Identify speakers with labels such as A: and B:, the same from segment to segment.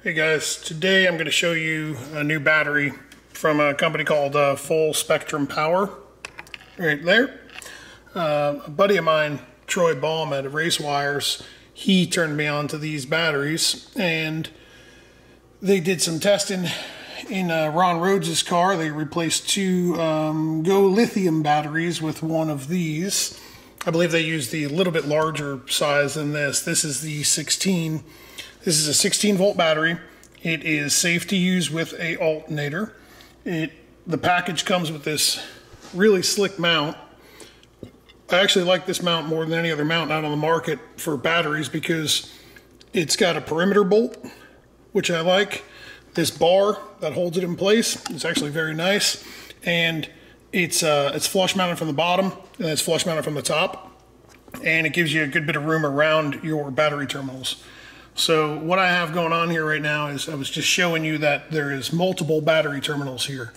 A: Hey guys, today I'm going to show you a new battery from a company called Full Spectrum Power, right there. A buddy of mine, Troy Baum at Race Wires, he turned me on to these batteries, and they did some testing in Ron Rhodes' car. They replaced two Go Lithium batteries with one of these. I believe they used the little bit larger size than this. This is the 16. This is a 16 volt battery. It is safe to use with a alternator. The package comes with this really slick mount. I actually like this mount more than any other mount out on the market for batteries because it's got a perimeter bolt, which I like. This bar that holds it in place is actually very nice, and it's flush mounted from the bottom and it's flush mounted from the top, and it gives you a good bit of room around your battery terminals. So what I have going on here right now is I was just showing you that there is multiple battery terminals here.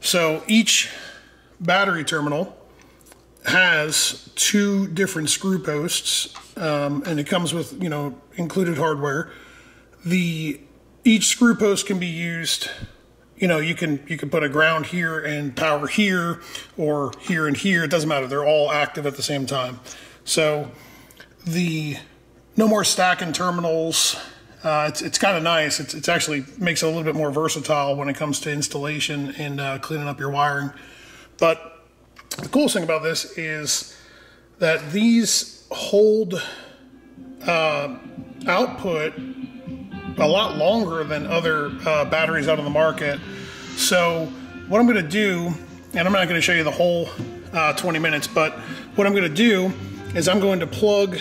A: So each battery terminal has two different screw posts, and it comes with, you know, included hardware. Each screw post can be used, you know, you can put a ground here and power here, or here and here. It doesn't matter. They're all active at the same time. So no more stacking terminals. It's kind of nice. It's actually makes it a little bit more versatile when it comes to installation and cleaning up your wiring. But the coolest thing about this is that these hold output a lot longer than other batteries out on the market. So what I'm going to do, and I'm not going to show you the whole 20 minutes, but what I'm going to do is I'm going to plug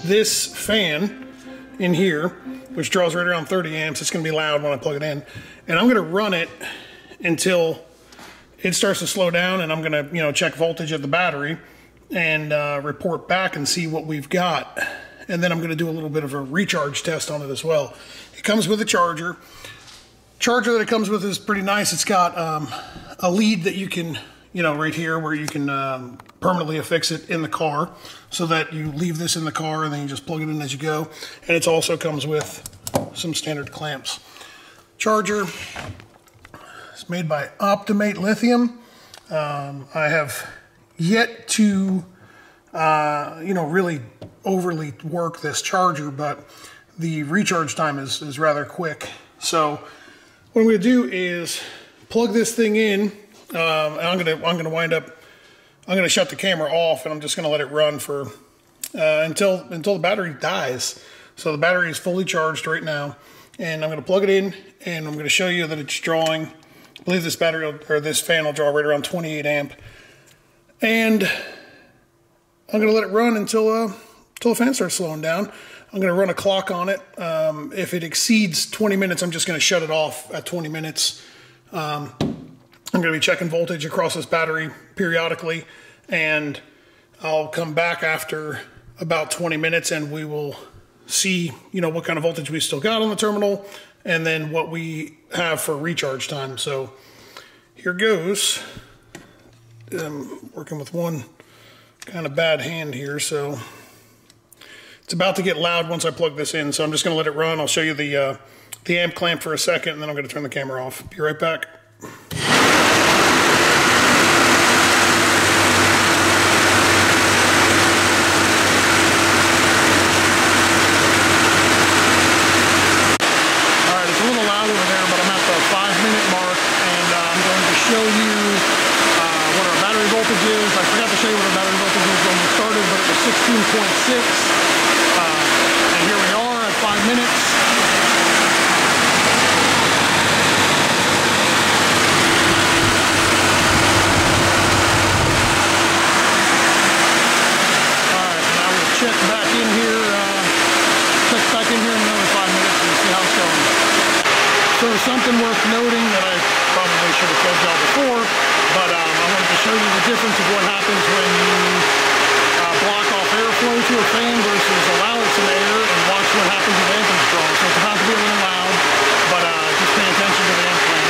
A: this fan in here, which draws right around 30 amps. It's going to be loud when I plug it in, and I'm going to run it until it starts to slow down, and I'm going to, you know, check voltage of the battery and report back and see what we've got. And then I'm going to do a little bit of a recharge test on it as well. It comes with a charger. Charger that it comes with is pretty nice. It's got a lead that you can, you know, right here where you can permanently affix it in the car, so that you leave this in the car and then you just plug it in as you go. And it also comes with some standard clamps. Charger is made by Untitled Lithium. I have yet to, you know, really overly work this charger, but the recharge time is rather quick. So what I'm going to do is plug this thing in, and I'm going to shut the camera off, and I'm just going to let it run for until the battery dies. So the battery is fully charged right now, and I'm going to plug it in, and I'm going to show you that it's drawing. I believe this battery or this fan will draw right around 28 amp, and I'm going to let it run until the fan starts slowing down. I'm going to run a clock on it. If it exceeds 20 minutes, I'm just going to shut it off at 20 minutes. I'm going to be checking voltage across this battery periodically, and I'll come back after about 20 minutes and we will see, you know, what kind of voltage we still got on the terminal and then what we have for recharge time. So here goes. I'm working with one kind of bad hand here, so it's about to get loud once I plug this in. So I'm just going to let it run. I'll show you the amp clamp for a second, and then I'm going to turn the camera off. Be right back. Show you what our battery voltage is. I forgot to show you what our battery voltage was when we started, but it was 16.6. And here we are at 5 minutes. Alright, now we'll check back in here. In another 5 minutes and see how it's going. So something worth noting that I probably should have told y'all before, but I wanted to show you the difference of what happens when you block off airflow to a fan versus allow it some air, and watch what happens with amperage draw. So it's about to be a little loud, but just pay attention to the amp clamp.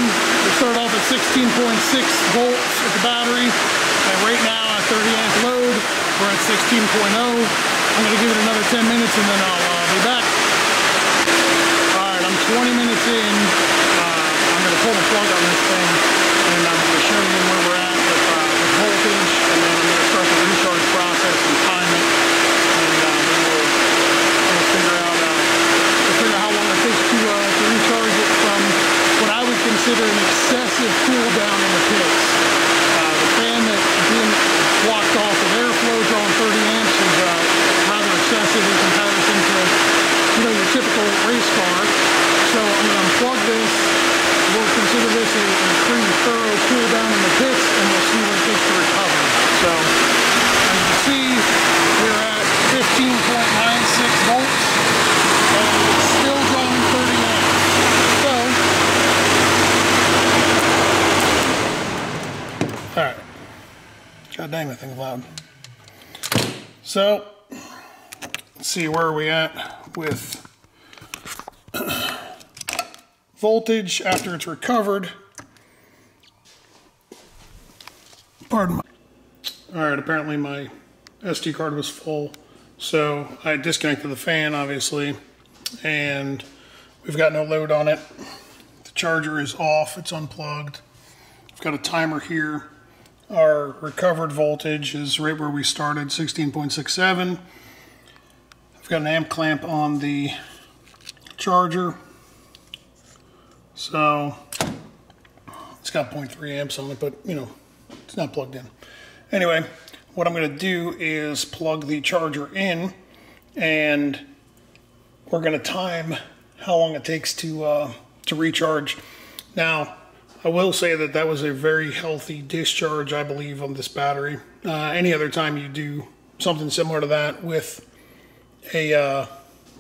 A: We start off at 16.6 volts with the battery, and right now at 30 amp load, we're at 16.0. I'm going to give it another 10 minutes and then I'll be back. Alright, I'm 20 minutes in. I'm going to pull the plug on this thing, and I'm going to show you where we're at with voltage, and then I'm going to start the recharge process and time it, and then we'll figure out how long it takes to recharge it from what I would consider an excessive cool down in the pits. The fan that didn't blocked off of airflow drawing 30 amps is rather excessive in comparison to, you know, your typical race car. So I'm going to unplug this. We'll consider this a pretty thorough cool down in the pits, and we'll see what it takes to recover. So as you can see, we're at 15.96 volts, and it's still drawing 30 amps. So, all right. God dang, that thing's loud. So, let's see, where are we at with voltage after it's recovered. Pardon me. Alright, apparently my SD card was full, so I disconnected the fan, obviously, and we've got no load on it. The charger is off, it's unplugged. I've got a timer here. Our recovered voltage is right where we started, 16.67. I've got an amp clamp on the charger. So it's got 0.3 amps on it, but you know, it's not plugged in. Anyway, what I'm going to do is plug the charger in, and we're going to time how long it takes to recharge. Now, I will say that that was a very healthy discharge, I believe, on this battery. Any other time you do something similar to that with a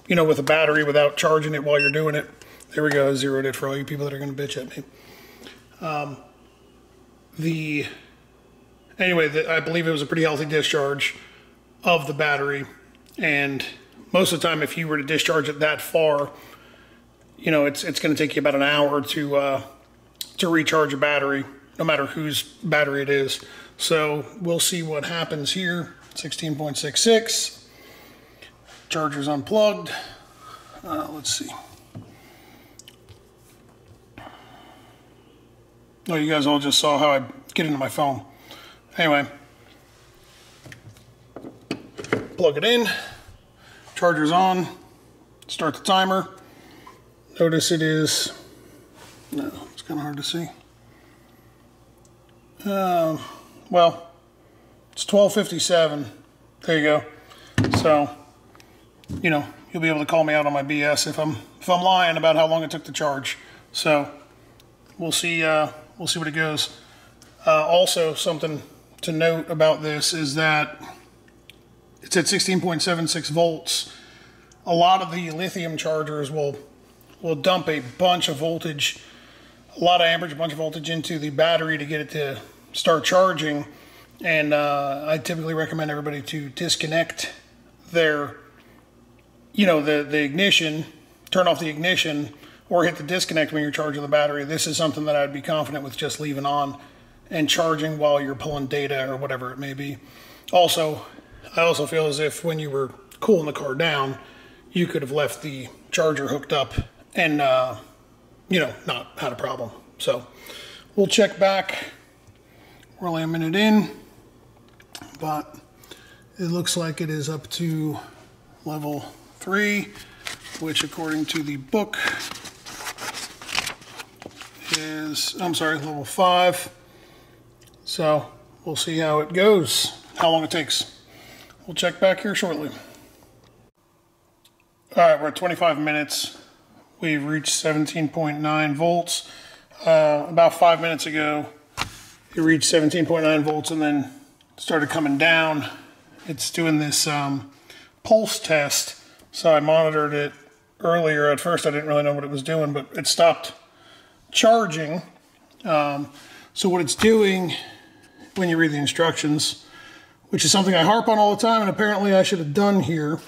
A: you know, with a battery without charging it while you're doing it. There we go, I zeroed it for all you people that are going to bitch at me. Anyway, I believe it was a pretty healthy discharge of the battery, and most of the time if you were to discharge it that far, you know, it's going to take you about an hour to recharge a battery, no matter whose battery it is. So we'll see what happens here. 16.66. Charger's unplugged. Let's see. Oh, you guys all just saw how I get into my phone. Anyway, plug it in, charger's on, start the timer. Notice it is, no, it's kind of hard to see. Well, it's 12:57. There you go. So, you know, you'll be able to call me out on my BS if I'm lying about how long it took to charge. So, we'll see what it goes. Also, something to note about this is that it's at 16.76 volts. A lot of the lithium chargers will dump a bunch of voltage, a lot of amperage, a bunch of voltage into the battery to get it to start charging. And I typically recommend everybody to disconnect their, you know, the ignition, turn off the ignition, or hit the disconnect when you're charging the battery. This is something that I'd be confident with just leaving on and charging while you're pulling data or whatever it may be. Also, I also feel as if when you were cooling the car down, you could have left the charger hooked up and, you know, not had a problem. So we'll check back. We're only a minute in, but it looks like it is up to level 3, which according to the book is, I'm sorry, level 5. So we'll see how it goes, how long it takes. We'll check back here shortly. All right, we're at 25 minutes. We've reached 17.9 volts. About 5 minutes ago, it reached 17.9 volts and then started coming down. It's doing this pulse test. So I monitored it earlier. At first I didn't really know what it was doing, but it stopped charging. So what it's doing when you read the instructions, which is something I harp on all the time and apparently I should have done here,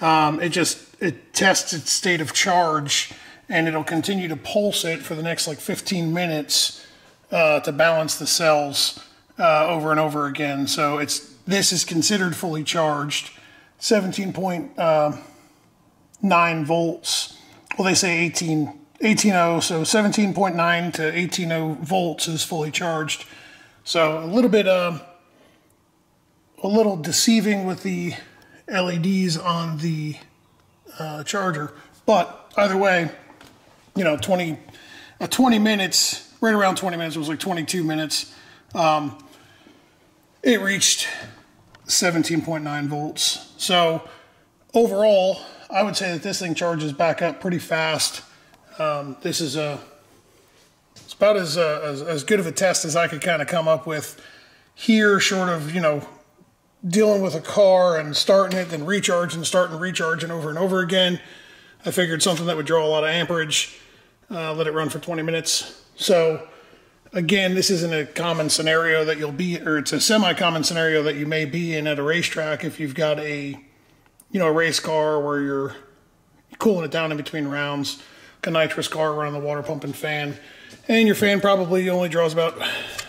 A: it tests its state of charge and it'll continue to pulse it for the next like 15 minutes to balance the cells over and over again. So this is considered fully charged. 17.9 volts. Well, they say 18.0, so 17.9 to 18.0 volts is fully charged. So a little deceiving with the LEDs on the charger, but either way, you know, 20 minutes, right around 20 minutes, it was like 22 minutes. It reached 17.9 volts. So overall, I would say that this thing charges back up pretty fast. This is it's about as good of a test as I could kind of come up with here, short of, you know, dealing with a car and starting it, then recharging, starting, recharging over and over again. I figured something that would draw a lot of amperage, let it run for 20 minutes. So again, this isn't a common scenario that you'll be, or it's a semi-common scenario that you may be in at a racetrack if you've got a, you know, a race car where you're cooling it down in between rounds, like a nitrous car running the water pump and fan, and your fan probably only draws about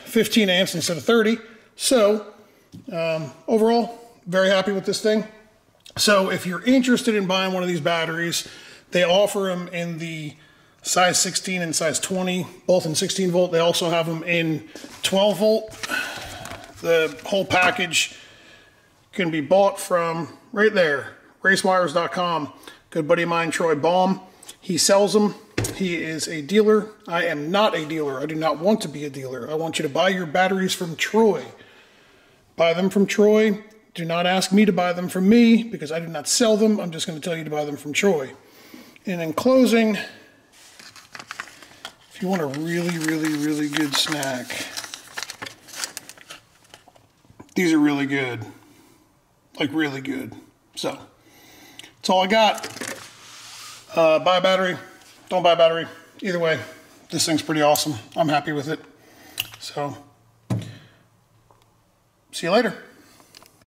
A: 15 amps instead of 30. So overall, very happy with this thing. So if you're interested in buying one of these batteries, they offer them in the size 16 and size 20, both in 16 volt. They also have them in 12 volt. The whole package can be bought from right there, racewires.com. Good buddy of mine, Troy Baum, he sells them. He is a dealer. I am not a dealer. I do not want to be a dealer. I want you to buy your batteries from Troy. Buy them from Troy. Do not ask me to buy them from me because I do not sell them. I'm just going to tell you to buy them from Troy. And in closing, if you want a really, really, really good snack, these are really good. Like really good. So, that's all I got. Buy a battery. Don't buy a battery. Either way, this thing's pretty awesome. I'm happy with it. So, see you later.